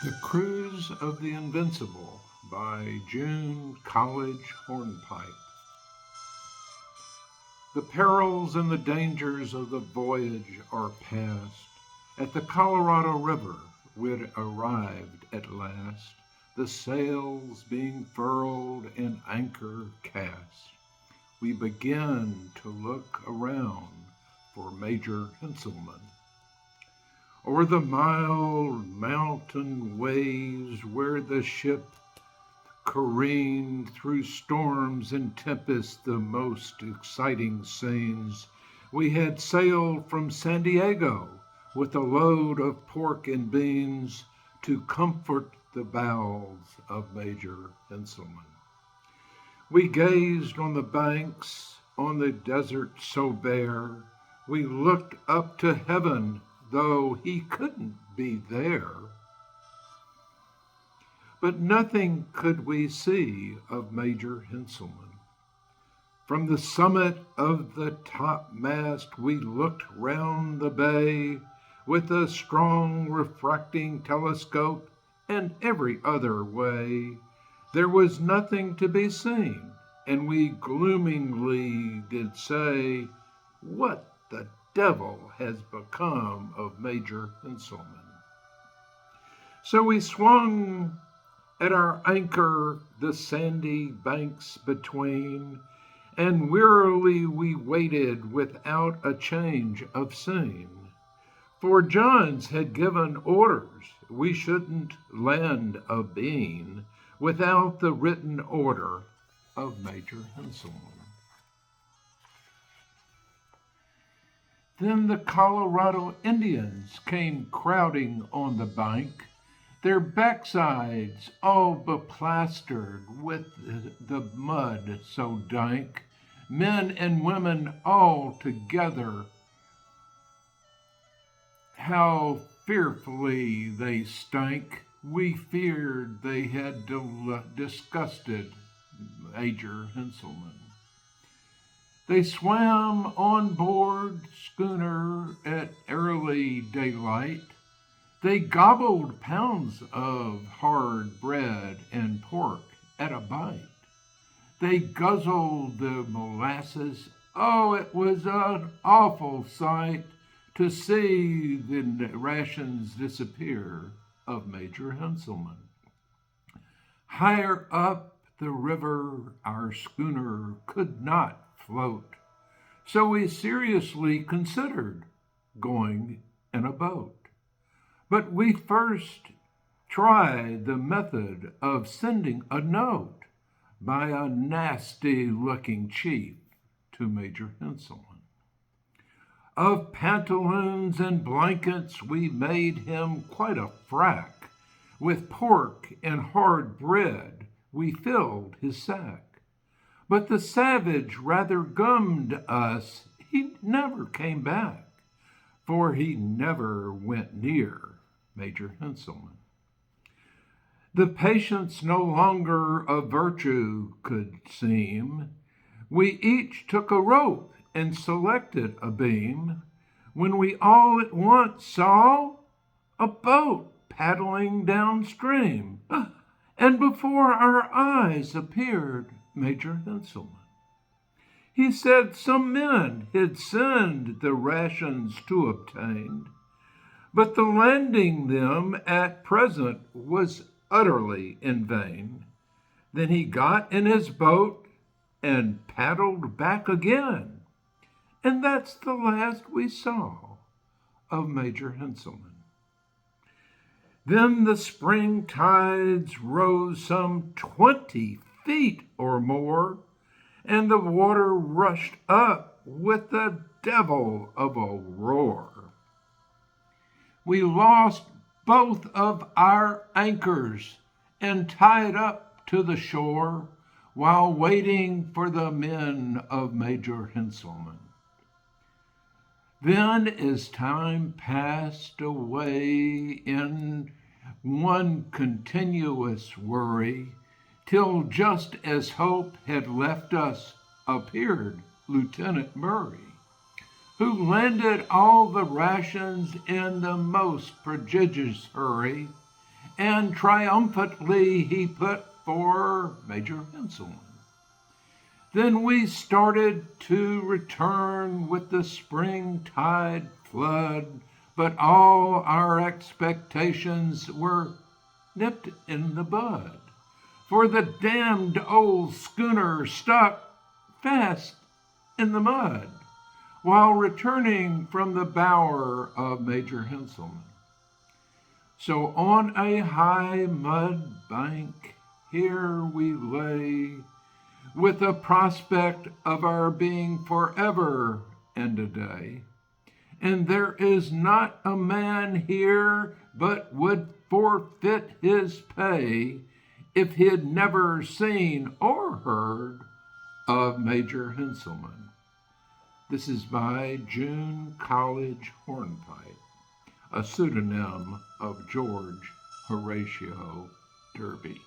The Cruise of the Invincible by June College Hornpipe. The perils and the dangers of the voyage are past. At the Colorado River we'd arrived at last, the sails being furled and anchor cast. We began to look around for Major Henselman. O'er the mild mountain ways where the ship careened through storms and tempests, the most exciting scenes, we had sailed from San Diego with a load of pork and beans to comfort the bowels of Major Henselman. We gazed on the banks, on the desert so bare. We looked up to heaven, though he couldn't be there. But nothing could we see of Major Henselman. From the summit of the topmast we looked round the bay with a strong refracting telescope, and every other way there was nothing to be seen, and we gloomingly did say, "What the devil has become of Major Henselman?" So we swung at our anchor the sandy banks between, and wearily we waited without a change of scene. For Johns had given orders we shouldn't land a bean without the written order of Major Henselman. Then the Colorado Indians came crowding on the bank, their backsides all beplastered with the mud so dank, men and women all together. How fearfully they stank! We feared they had disgusted Major Henselman. They swam on board schooner at early daylight. They gobbled pounds of hard bread and pork at a bite. They guzzled the molasses. Oh, it was an awful sight to see the rations disappear of Major Henselman. Higher up the river, our schooner could not float, so we seriously considered going in a boat. But we first tried the method of sending a note by a nasty-looking chief to Major Henselman. Of pantaloons and blankets we made him quite a frack. With pork and hard bread we filled his sack. But the savage rather gummed us. He never came back, for he never went near Major Henselman. The patience no longer a virtue could seem. We each took a rope and selected a beam, when we all at once saw a boat paddling downstream, and before our eyes appeared Major Henselman. He said some men had sent the rations to obtain, but the landing them at present was utterly in vain. Then he got in his boat and paddled back again. And that's the last we saw of Major Henselman. Then the spring tides rose some 20 feet or more, and the water rushed up with the devil of a roar. We lost both of our anchors and tied up to the shore while waiting for the men of Major Henselman. Then, as time passed away in one continuous worry, till just as hope had left us, appeared Lieutenant Murray, who landed all the rations in the most prodigious hurry, and triumphantly he put for Major Henselman. Then we started to return with the springtide flood, but all our expectations were nipped in the bud, for the damned old schooner stuck fast in the mud while returning from the bower of Major Henselman. So on a high mud bank here we lay, with the prospect of our being forever and a day. And there is not a man here but would forfeit his pay if he'd never seen or heard of Major Henselman. This is by June College Hornpipe, a pseudonym of George Horatio Derby.